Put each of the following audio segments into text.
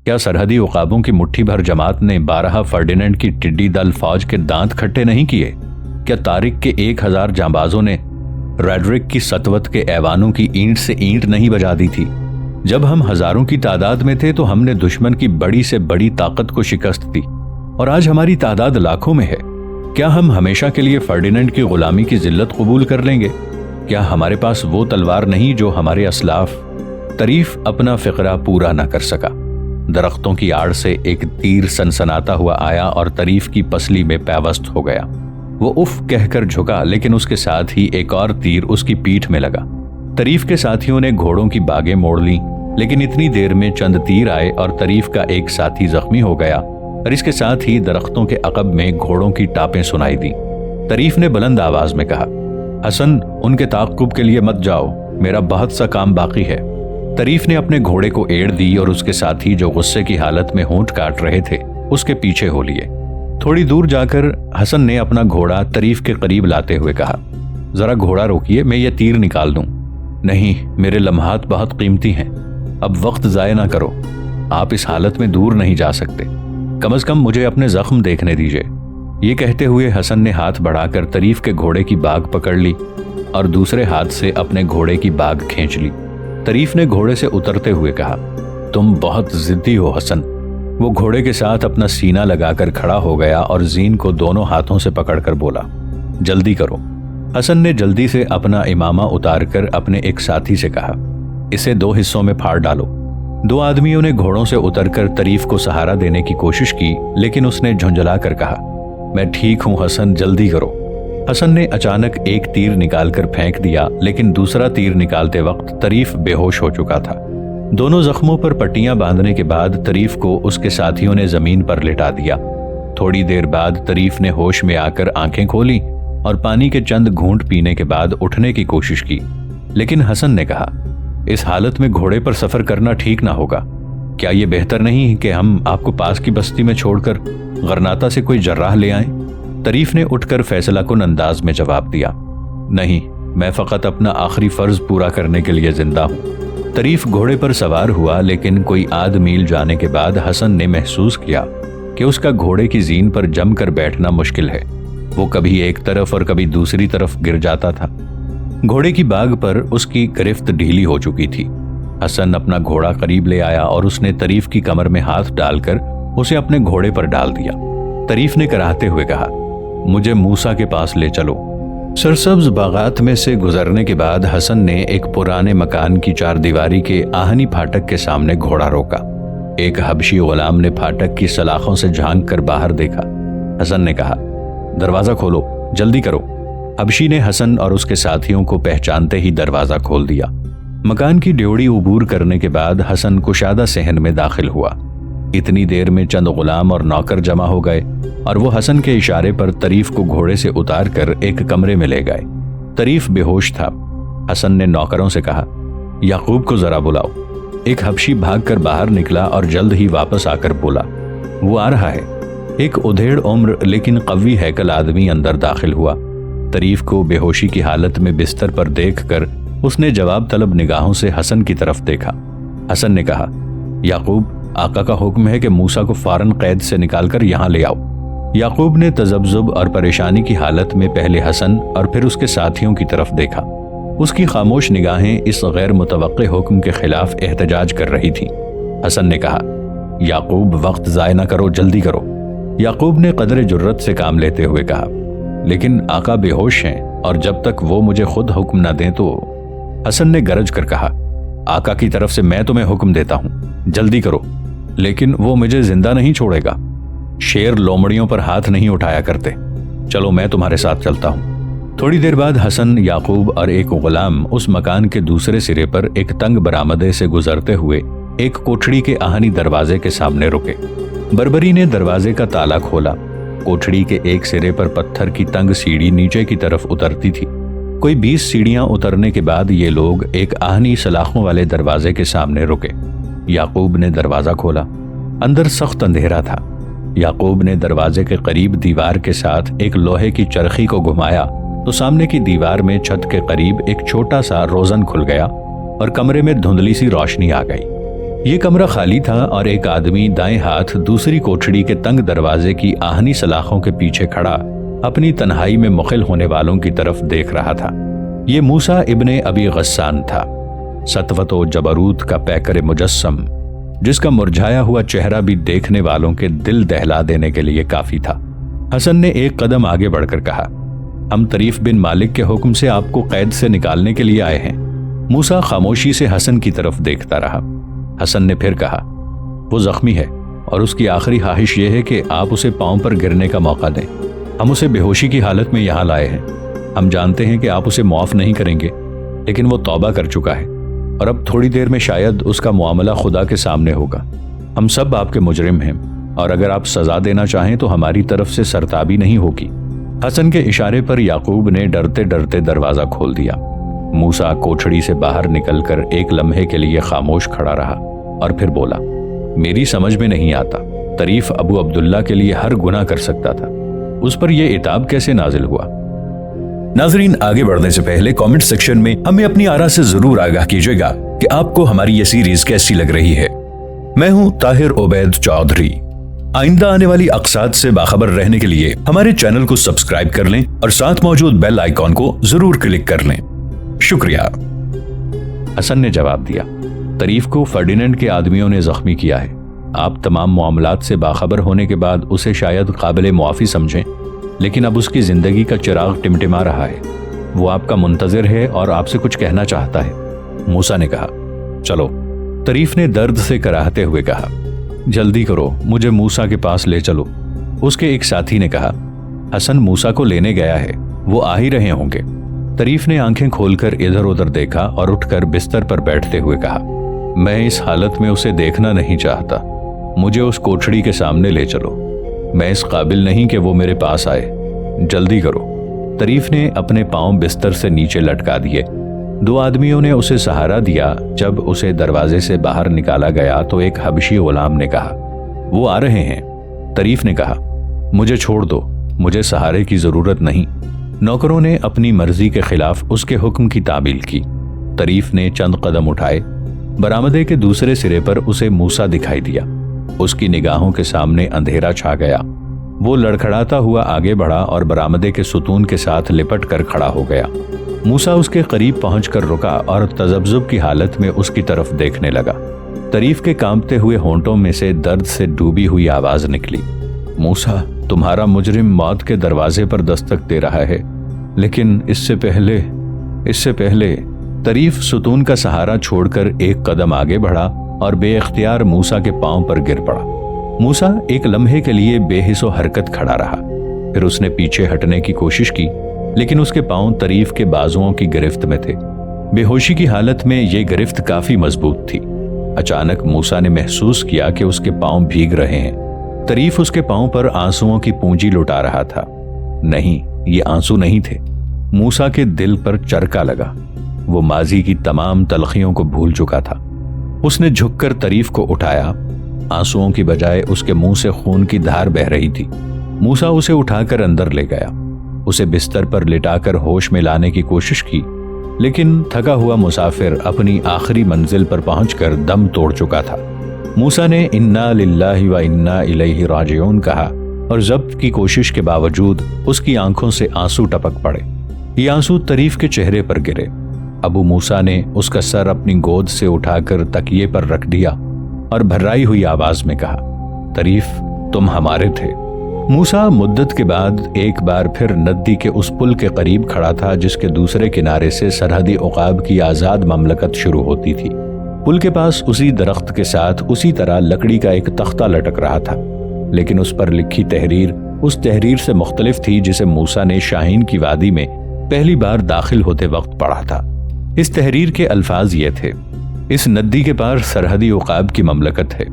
کیا سرحدی عقابوں کی مٹھی بھر جماعت نے 12 فرڈیننڈ کی ٹڈی دل فوج کے دانت کھٹے نہیں کیے؟ کیا طارق کے 1000 جانبازوں نے ریڈرک کی سطوت کے ایوانوں کی اینٹ سے اینٹ نہیں بجا دی تھی؟ جب ہم ہزاروں کی تعداد میں تھے تو ہم نے دشمن کی بڑی سے بڑی طاقت کو شکست دی، اور آج ہماری تعداد لاکھوں میں ہے۔ کیا ہم ہمیشہ کے لیے فرڈیننڈ کی غلامی کی ذلت قبول کر لیں گے؟ کیا ہمارے پاس وہ تلوار نہیں جو ہمارے اسلاف؟ طریف اپنا فقرہ پورا نہ کر سکا۔ درختوں کی آڑ سے ایک تیر سنسناتا ہوا آیا اور طریف کی پسلی میں پیوست ہو گیا۔ وہ اف کہہ کر جھکا، لیکن اس کے ساتھ ہی ایک اور تیر اس کی پیٹھ میں لگا۔ طریف کے ساتھیوں نے گھوڑوں کی باگیں موڑ لیں، لیکن اتنی دیر میں چند تیر آئے اور طریف کا ایک ساتھی زخمی ہو گیا، اور اس کے ساتھ ہی درختوں کے عقب میں گھوڑوں کی ٹاپیں سنائی دیں۔ طریف نے بلند آواز میں کہا، حسن، ان کے تعاقب کے لیے مت جاؤ، میرا بہت سا کام باقی ہے۔ طریف نے اپنے گھوڑے کو ایڑ دی اور اس کے ساتھی جو غصے کی حالت میں ہونٹ کاٹ رہے تھے اس کے پیچھے ہو لیے۔ تھوڑی دور جا کر حسن نے اپنا گھوڑا طریف کے قریب لاتے ہوئے کہا، ذرا گھوڑا روکیے، میں یہ تیر نکال دوں۔ نہیں، میرے لمحات بہت قیمتی ہیں، اب وقت ضائع نہ کرو، آپ اس حالت میں دور نہیں جا سکتے، کم از کم مجھے اپنے زخم دیکھنے دیجیے۔ یہ کہتے ہوئے حسن نے ہاتھ بڑھا کر طریف کے گھوڑے کی باگ پکڑ لی اور دوسرے ہاتھ سے اپنے گھوڑے کی باگ کھینچ لی۔ طریف نے گھوڑے سے اترتے ہوئے کہا، تم بہت ضدی ہو حسن۔ وہ گھوڑے کے ساتھ اپنا سینہ لگا کر کھڑا ہو گیا اور زین کو دونوں ہاتھوں سے پکڑ کر بولا، جلدی کرو۔ حسن نے جلدی سے اپنا امامہ اتار کر اپنے ایک ساتھی سے کہا، اسے 2 حصوں میں پھاڑ ڈالو۔ 2 آدمیوں نے گھوڑوں سے اتر کر طریف کو سہارا دینے کی کوشش کی، لیکن اس نے جھنجھلا کر کہا، میں ٹھیک ہوں حسن، جلدی کرو۔ حسن نے اچانک ایک تیر نکال کر پھینک دیا، لیکن دوسرا تیر نکالتے وقت طریف بے ہوش ہو چکا تھا۔ دونوں زخموں پر پٹیاں باندھنے کے بعد طریف کو اس کے ساتھیوں نے زمین پر لٹا دیا۔ تھوڑی دیر بعد طریف نے ہوش میں آ کر آنکھیں کھولی اور پانی کے چند گھونٹ پینے کے بعد اٹھنے کی کوشش کی، لیکن حسن نے کہا، اس حالت میں گھوڑے پر سفر کرنا ٹھیک نہ ہوگا۔ کیا یہ بہتر نہیں کہ ہم آپ کو پاس کی بستی میں چھوڑ کر غرناطہ سے کوئی جراح لے آئیں؟ طریف نے اٹھ کر فیصلہ کن انداز میں جواب دیا، نہیں، میں فقط اپنا آخری فرض پورا کرنے کے لیے زندہ ہوں۔ طریف گھوڑے پر سوار ہوا، لیکن کوئی آدھ میل جانے کے بعد حسن نے محسوس کیا کہ اس کا گھوڑے کی زین پر جم کر بیٹھنا مشکل ہے۔ وہ کبھی ایک طرف اور کبھی دوسری طرف گر جاتا تھا۔ گھوڑے کی باگ پر اس کی گرفت ڈھیلی ہو چکی تھی۔ حسن اپنا گھوڑا قریب لے آیا اور اس نے طریف کی کمر میں ہاتھ ڈال کر اسے اپنے گھوڑے پر ڈال دیا۔ طریف نے کراہتے ہوئے کہا، مجھے موسیٰ کے پاس لے چلو۔ سرسبز باغات میں سے گزرنے کے بعد حسن نے ایک پرانے مکان کی 4 دیواری کے آہنی پھاٹک کے سامنے گھوڑا روکا۔ ایک حبشی غلام نے پھاٹک کی سلاخوں سے جھانک کر باہر دیکھا۔ حسن نے کہا، دروازہ کھولو، جلدی کرو۔ حبشی نے حسن اور اس کے ساتھیوں کو پہچانتے ہی دروازہ کھول دیا۔ مکان کی ڈیوڑی عبور کرنے کے بعد حسن کشادہ صحن میں داخل ہوا۔ اتنی دیر میں چند غلام اور نوکر جمع ہو گئے اور وہ حسن کے اشارے پر طریف کو گھوڑے سے اتار کر ایک کمرے میں لے گئے۔ طریف بے ہوش تھا۔ حسن نے نوکروں سے کہا، یعقوب کو ذرا بلاؤ۔ ایک حبشی بھاگ کر باہر نکلا اور جلد ہی واپس آ کر بولا، وہ آ رہا ہے۔ ایک ادھیڑ عمر لیکن قوی ہیکل آدمی اندر داخل ہوا۔ طریف کو بے ہوشی کی حالت میں بستر پر دیکھ کر اس نے جواب طلب نگاہوں سے حسن کی طرف دیکھا۔ حسن نے کہا، یعقوب، آقا کا حکم ہے کہ موسیٰ کو فوراً قید سے نکال کر یہاں لے آؤ۔ یعقوب نے تذبذب اور پریشانی کی حالت میں پہلے حسن اور پھر اس کے ساتھیوں کی طرف دیکھا۔ اس کی خاموش نگاہیں اس غیر متوقع حکم کے خلاف احتجاج کر رہی تھیں۔ حسن نے کہا، یعقوب، وقت ضائع نہ کرو، جلدی کرو۔ یعقوب نے قدر جرت سے کام لیتے ہوئے کہا، لیکن آقا بے ہوش ہیں اور جب تک وہ مجھے خود حکم نہ دیں تو۔ حسن نے گرج کر کہا، آقا کی طرف سے میں تمہیں حکم دیتا ہوں، جلدی کرو، لیکن وہ مجھے زندہ نہیں چھوڑے گا۔ شیر لومڑیوں پر ہاتھ نہیں اٹھایا کرتے، چلو میں تمہارے ساتھ چلتا ہوں۔ تھوڑی دیر بعد حسن، یعقوب اور ایک غلام اس مکان کے دوسرے سرے پر ایک تنگ برآمدے سے گزرتے ہوئے ایک کوٹھڑی کے آہنی دروازے کے سامنے رکے۔ بربری نے دروازے کا تالا کھولا۔ کوٹھڑی کے ایک سرے پر پتھر کی تنگ سیڑھی نیچے کی طرف اترتی تھی۔ کوئی 20 سیڑھیاں اترنے کے بعد یہ لوگ ایک آہنی سلاخوں والے دروازے کے سامنے رکے۔ یعقوب نے دروازہ کھولا۔ اندر سخت اندھیرا تھا۔ یعقوب نے دروازے کے قریب دیوار کے ساتھ ایک لوہے کی چرخی کو گھمایا تو سامنے کی دیوار میں چھت کے قریب ایک چھوٹا سا روزن کھل گیا اور کمرے میں دھندلی سی روشنی آ گئی۔ یہ کمرہ خالی تھا اور ایک آدمی دائیں ہاتھ دوسری کوٹھڑی کے تنگ دروازے کی آہنی سلاخوں کے پیچھے کھڑا اپنی تنہائی میں مخل ہونے والوں کی طرف دیکھ رہا تھا۔ یہ موسیٰ ابن ابی غسان تھا، سطوت و جبروت کا پیکر مجسم، جس کا مرجھایا ہوا چہرہ بھی دیکھنے والوں کے دل دہلا دینے کے لیے کافی تھا۔ حسن نے ایک قدم آگے بڑھ کر کہا، ہم طریف بن مالک کے حکم سے آپ کو قید سے نکالنے کے لیے آئے ہیں۔ موسیٰ خاموشی سے حسن کی طرف دیکھتا رہا۔ حسن نے پھر کہا، وہ زخمی ہے اور اس کی آخری خواہش یہ ہے کہ آپ اسے پاؤں پر گرنے کا موقع دیں۔ ہم اسے بے ہوشی کی حالت میں یہاں لائے ہیں۔ ہم جانتے ہیں کہ آپ اسے معاف نہیں کریں گے، لیکن وہ توبہ کر چکا ہے اور اب تھوڑی دیر میں شاید اس کا معاملہ خدا کے سامنے ہوگا۔ ہم سب آپ کے مجرم ہیں اور اگر آپ سزا دینا چاہیں تو ہماری طرف سے سرتابی نہیں ہوگی۔ حسن کے اشارے پر یعقوب نے ڈرتے ڈرتے دروازہ کھول دیا۔ موسیٰ کوٹھڑی سے باہر نکل کر ایک لمحے کے لیے خاموش کھڑا رہا اور پھر بولا، میری سمجھ میں نہیں آتا، طریف ابو عبداللہ کے لیے ہر گناہ کر سکتا تھا، اس پر یہ عتاب کیسے نازل ہوا؟ ناظرین، آگے بڑھنے سے پہلے کامنٹ سیکشن میں ہمیں اپنی آراء سے ضرور آگاہ کیجیے گا کہ آپ کو ہماری یہ سیریز کیسی لگ رہی ہے۔ میں ہوں طاہر عبید چودھری۔ آئندہ آنے والی اقساط سے باخبر رہنے کے لیے ہمارے چینل کو سبسکرائب کر لیں اور ساتھ موجود بیل آئیکن کو ضرور کلک کر لیں۔ شکریہ۔ حسن نے جواب دیا، طریف کو فرڈیننڈ کے آدمیوں نے زخمی کیا ہے۔ آپ تمام معاملات سے باخبر ہونے کے بعد اسے شاید قابل معافی سمجھیں، لیکن اب اس کی زندگی کا چراغ ٹمٹما رہا ہے۔ وہ آپ کا منتظر ہے اور آپ سے کچھ کہنا چاہتا ہے۔ موسیٰ نے کہا، چلو۔ طریف نے درد سے کراہتے ہوئے کہا، جلدی کرو، مجھے موسیٰ کے پاس لے چلو۔ اس کے ایک ساتھی نے کہا، حسن موسیٰ کو لینے گیا ہے، وہ آ ہی رہے ہوں گے۔ طریف نے آنکھیں کھول کر ادھر ادھر دیکھا اور اٹھ کر بستر پر بیٹھتے ہوئے کہا، میں اس حالت میں اسے دیکھنا نہیں چاہتا، مجھے اس کوٹھڑی کے سامنے لے چلو، میں اس قابل نہیں کہ وہ میرے پاس آئے، جلدی کرو۔ طریف نے اپنے پاؤں بستر سے نیچے لٹکا دیے۔ دو آدمیوں نے اسے سہارا دیا۔ جب اسے دروازے سے باہر نکالا گیا تو ایک حبشی غلام نے کہا، وہ آ رہے ہیں۔ طریف نے کہا، مجھے چھوڑ دو، مجھے سہارے کی ضرورت نہیں۔ نوکروں نے اپنی مرضی کے خلاف اس کے حکم کی تعمیل کی۔ طریف نے چند قدم اٹھائے۔ برآمدے کے دوسرے سرے پر اسے موسیٰ دکھائی دیا۔ اس کی نگاہوں کے سامنے اندھیرا چھا گیا۔ وہ لڑکھڑاتا ہوا آگے بڑھا اور برآمدے کے ستون کے ساتھ لپٹ کر کھڑا ہو گیا۔ موسیٰ اس کے قریب پہنچ کر رکا اور تذبذب کی حالت میں اس کی طرف دیکھنے لگا۔ طریف کے کانپتے ہوئے ہونٹوں میں سے درد سے ڈوبی ہوئی آواز نکلی، موسیٰ، تمہارا مجرم موت کے دروازے پر دستک دے رہا ہے، لیکن اس سے پہلے طریف ستون کا سہارا چھوڑ کر ایک قدم آگے بڑھا اور بے اختیار موسیٰ کے پاؤں پر گر پڑا۔ موسیٰ ایک لمحے کے لیے بے حس و حرکت کھڑا رہا، پھر اس نے پیچھے ہٹنے کی کوشش کی، لیکن اس کے پاؤں طریف کے بازوؤں کی گرفت میں تھے۔ بے ہوشی کی حالت میں یہ گرفت کافی مضبوط تھی۔ اچانک موسیٰ نے محسوس کیا کہ اس کے پاؤں بھیگ رہے ہیں۔ طریف اس کے پاؤں پر آنسوؤں کی پونجی لٹا رہا تھا۔ نہیں، یہ آنسو نہیں تھے۔ موسیٰ کے دل پر چرکا لگا۔ وہ ماضی کی تمام تلخیوں کو بھول چکا تھا۔ اس نے جھک کر طریف کو اٹھایا۔ آنسوؤں کی بجائے اس کے منہ سے خون کی دھار بہہ رہی تھی۔ موسیٰ اسے اٹھا کر اندر لے گیا۔ اسے بستر پر لٹا کر ہوش میں لانے کی کوشش کی، لیکن تھکا ہوا مسافر اپنی آخری منزل پر پہنچ کر دم توڑ چکا تھا۔ موسیٰ نے انا للہ و انا الیہ راجعون کہا اور ضبط کی کوشش کے باوجود اس کی آنکھوں سے آنسو ٹپک پڑے۔ یہ آنسو طریف کے چہرے پر گرے۔ ابو موسیٰ نے اس کا سر اپنی گود سے اٹھا کر تکیے پر رکھ دیا اور بھرائی ہوئی آواز میں کہا، طریف، تم ہمارے تھے۔ موسیٰ مدت کے بعد ایک بار پھر ندی کے اس پل کے قریب کھڑا تھا جس کے دوسرے کنارے سے سرحدی عقاب کی آزاد مملکت شروع ہوتی تھی۔ پل کے پاس اسی درخت کے ساتھ اسی طرح لکڑی کا ایک تختہ لٹک رہا تھا، لیکن اس پر لکھی تحریر اس تحریر سے مختلف تھی جسے موسیٰ نے شاہین کی وادی میں پہلی بار داخل ہوتے وقت پڑھا تھا۔ اس تحریر کے الفاظ یہ تھے، اس ندی کے پار سرحدی عقاب کی مملکت ہے۔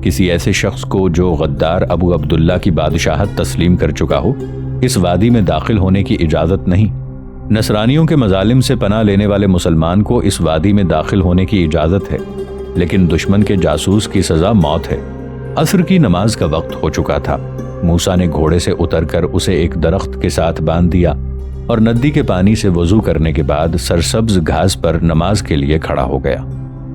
کسی ایسے شخص کو جو غدار ابو عبداللہ کی بادشاہت تسلیم کر چکا ہو، اس وادی میں داخل ہونے کی اجازت نہیں۔ نصرانیوں کے مظالم سے پناہ لینے والے مسلمان کو اس وادی میں داخل ہونے کی اجازت ہے، لیکن دشمن کے جاسوس کی سزا موت ہے۔ عصر کی نماز کا وقت ہو چکا تھا۔ موسیٰ نے گھوڑے سے اتر کر اسے ایک درخت کے ساتھ باندھ دیا اور ندی کے پانی سے وضو کرنے کے بعد سرسبز گھاس پر نماز کے لیے کھڑا ہو گیا۔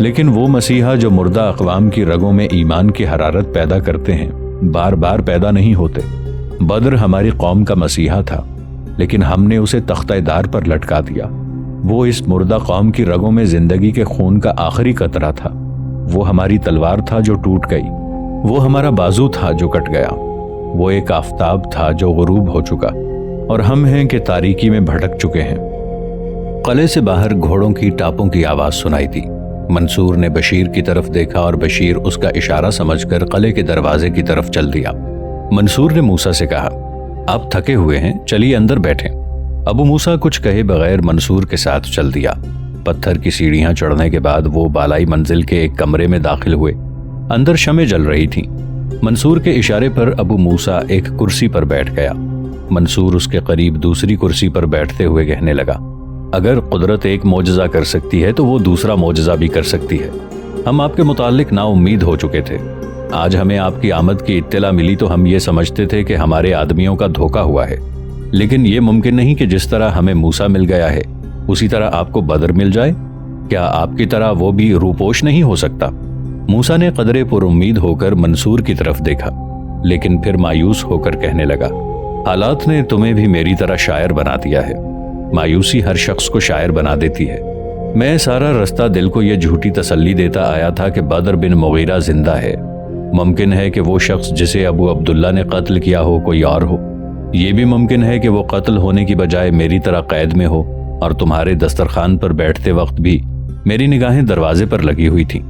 لیکن وہ مسیحا جو مردہ اقوام کی رگوں میں ایمان کی حرارت پیدا کرتے ہیں بار بار پیدا نہیں ہوتے۔ بدر ہماری قوم کا مسیحا تھا، لیکن ہم نے اسے تختہ دار پر لٹکا دیا۔ وہ اس مردہ قوم کی رگوں میں زندگی کے خون کا آخری قطرہ تھا۔ وہ ہماری تلوار تھا جو ٹوٹ گئی، وہ ہمارا بازو تھا جو کٹ گیا، وہ ایک آفتاب تھا جو غروب ہو چکا، اور ہم ہیں کہ تاریکی میں بھٹک چکے ہیں۔ قلعے سے باہر گھوڑوں کی ٹاپوں کی آواز سنائی دی۔ منصور نے بشیر کی طرف دیکھا اور بشیر اس کا اشارہ سمجھ کر قلعے کے دروازے کی طرف چل دیا۔ منصور نے موسیٰ سے کہا، آپ تھکے ہوئے ہیں، چلیے اندر بیٹھیں۔ ابو موسیٰ کچھ کہے بغیر منصور کے ساتھ چل دیا۔ پتھر کی سیڑھیاں چڑھنے کے بعد وہ بالائی منزل کے ایک کمرے میں داخل ہوئے۔ اندر شمع جل رہی تھیں۔ منصور کے اشارے پر ابو موسیٰ ایک کرسی پر بیٹھ گیا۔ منصور اس کے قریب دوسری کرسی پر بیٹھتے ہوئے کہنے لگا، اگر قدرت ایک معجزہ کر سکتی ہے تو وہ دوسرا معجزہ بھی کر سکتی ہے۔ ہم آپ کے متعلق نا امید ہو چکے تھے۔ آج ہمیں آپ کی آمد کی اطلاع ملی تو ہم یہ سمجھتے تھے کہ ہمارے آدمیوں کا دھوکہ ہوا ہے، لیکن یہ ممکن نہیں کہ جس طرح ہمیں موسیٰ مل گیا ہے اسی طرح آپ کو بدر مل جائے۔ کیا آپ کی طرح وہ بھی روپوش نہیں ہو سکتا؟ موسیٰ نے قدرے پر امید ہو کر منصور کی طرف دیکھا، لیکن پھر مایوس ہو کر کہنے لگا، حالات نے تمہیں بھی میری طرح شاعر بنا دیا ہے۔ مایوسی ہر شخص کو شاعر بنا دیتی ہے۔ میں سارا رستہ دل کو یہ جھوٹی تسلی دیتا آیا تھا کہ بدر بن مغیرہ زندہ ہے۔ ممکن ہے کہ وہ شخص جسے ابو عبداللہ نے قتل کیا ہو کوئی اور ہو۔ یہ بھی ممکن ہے کہ وہ قتل ہونے کی بجائے میری طرح قید میں ہو، اور تمہارے دسترخوان پر بیٹھتے وقت بھی میری نگاہیں دروازے پر لگی ہوئی تھیں۔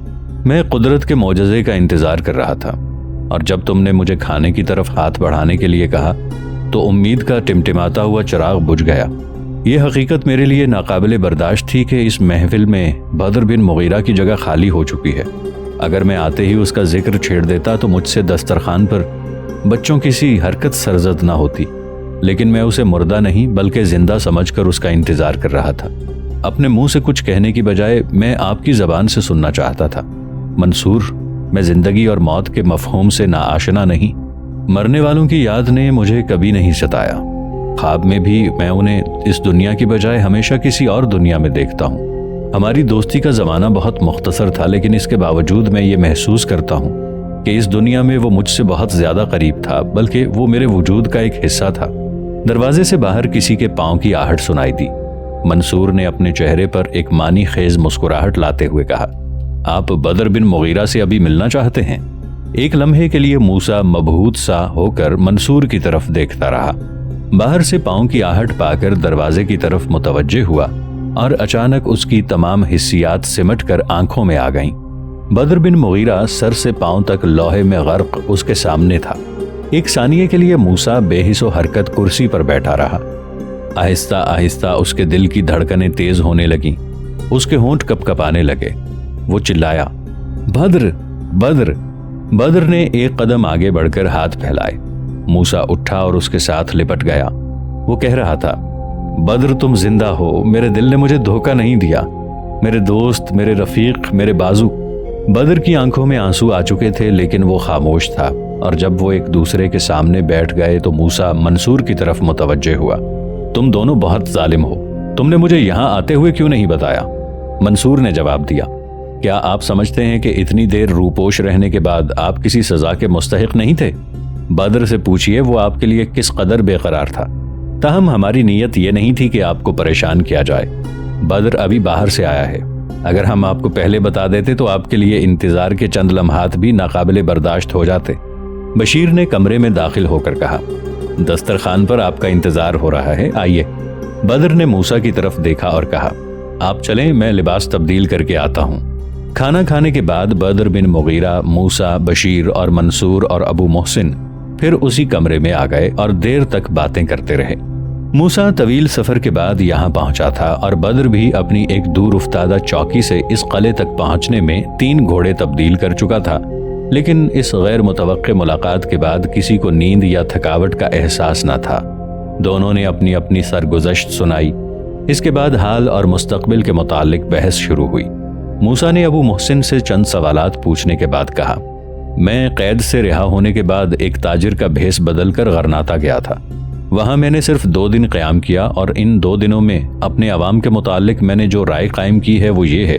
میں قدرت کے معجزے کا انتظار کر رہا تھا، اور جب تم نے مجھے کھانے کی طرف ہاتھ بڑھانے کے لیے کہا تو امید کا ٹمٹماتا ہوا چراغ بجھ گیا۔ یہ حقیقت میرے لیے ناقابل برداشت تھی کہ اس محفل میں بدر بن مغیرہ کی جگہ خالی ہو چکی ہے۔ اگر میں آتے ہی اس کا ذکر چھیڑ دیتا تو مجھ سے دسترخوان پر بچوں کی سی حرکت سرزد نہ ہوتی، لیکن میں اسے مردہ نہیں بلکہ زندہ سمجھ کر اس کا انتظار کر رہا تھا۔ اپنے منہ سے کچھ کہنے کی بجائے میں آپ کی زبان سے سننا چاہتا تھا۔ منصور، میں زندگی اور موت کے مفہوم سے ناآشنا نہیں۔ مرنے والوں کی یاد نے مجھے کبھی نہیں ستایا۔ خواب میں بھی میں انہیں اس دنیا کی بجائے ہمیشہ کسی اور دنیا میں دیکھتا ہوں۔ ہماری دوستی کا زمانہ بہت مختصر تھا، لیکن اس کے باوجود میں یہ محسوس کرتا ہوں کہ اس دنیا میں وہ مجھ سے بہت زیادہ قریب تھا، بلکہ وہ میرے وجود کا ایک حصہ تھا۔ دروازے سے باہر کسی کے پاؤں کی آہٹ سنائی دی۔ منصور نے اپنے چہرے پر ایک معنی خیز مسکراہٹ لاتے ہوئے کہا، آپ بدر بن مغیرہ سے ابھی ملنا چاہتے ہیں؟ ایک لمحے کے لیے موسیٰ مبہوت سا ہو کر منصور کی طرف دیکھتا رہا۔ باہر سے پاؤں کی آہٹ پا کر دروازے کی طرف متوجہ ہوا، اور اچانک اس کی تمام حسیات سمٹ کر آنکھوں میں آ گئیں۔ بدر بن مغیرہ سر سے پاؤں تک لوہے میں غرق اس کے سامنے تھا۔ ایک ثانیے کے لیے موسیٰ بے حس و حرکت کرسی پر بیٹھا رہا۔ آہستہ آہستہ اس کے دل کی دھڑکنیں تیز ہونے لگیں، اس کے ہونٹ کپ کپانے لگے۔ وہ چلایا، بدر بدر! بدر نے ایک قدم آگے بڑھ کر ہاتھ پھیلائے۔ موسیٰ اٹھا اور اس کے ساتھ لپٹ گیا۔ وہ کہہ رہا تھا، بدر تم زندہ ہو، میرے دل نے مجھے دھوکہ نہیں دیا، میرے دوست، میرے رفیق، میرے بازو۔ بدر کی آنکھوں میں آنسو آ چکے تھے، لیکن وہ خاموش تھا، اور جب وہ ایک دوسرے کے سامنے بیٹھ گئے تو موسیٰ منصور کی طرف متوجہ ہوا۔ تم دونوں بہت ظالم ہو، تم نے مجھے یہاں آتے ہوئے کیوں نہیں بتایا؟ منصور نے جواب دیا، کیا آپ سمجھتے ہیں کہ اتنی دیر روپوش رہنے کے بعد آپ کسی سزا کے مستحق نہیں تھے؟ بدر سے پوچھئے وہ آپ کے لیے کس قدر بے قرار تھا۔ تاہم ہماری نیت یہ نہیں تھی کہ آپ کو پریشان کیا جائے۔ بدر ابھی باہر سے آیا ہے، اگر ہم آپ کو پہلے بتا دیتے تو آپ کے لیے انتظار کے چند لمحات بھی ناقابل برداشت ہو جاتے۔ بشیر نے کمرے میں داخل ہو کر کہا، دسترخوان پر آپ کا انتظار ہو رہا ہے، آئیے۔ بدر نے موسیٰ کی طرف دیکھا اور کہا، آپ چلیں، میں لباس تبدیل کر کے آتا ہوں۔ کھانا کھانے کے بعد بدر بن مغیرہ، موسیٰ، بشیر اور منصور اور ابو محسن پھر اسی کمرے میں آ گئے اور دیر تک باتیں کرتے رہے۔ موسیٰ طویل سفر کے بعد یہاں پہنچا تھا، اور بدر بھی اپنی ایک دور افتادہ چوکی سے اس قلعے تک پہنچنے میں 3 گھوڑے تبدیل کر چکا تھا، لیکن اس غیر متوقع ملاقات کے بعد کسی کو نیند یا تھکاوٹ کا احساس نہ تھا۔ دونوں نے اپنی اپنی سرگزشت سنائی۔ اس کے بعد حال اور مستقبل کے متعلق بحث شروع ہوئی۔ موسیٰ نے ابو محسن سے چند سوالات پوچھنے کے بعد کہا، میں قید سے رہا ہونے کے بعد ایک تاجر کا بھیس بدل کر غرناطہ گیا تھا۔ وہاں میں نے صرف 2 دن قیام کیا، اور ان 2 دنوں میں اپنے عوام کے متعلق میں نے جو رائے قائم کی ہے وہ یہ ہے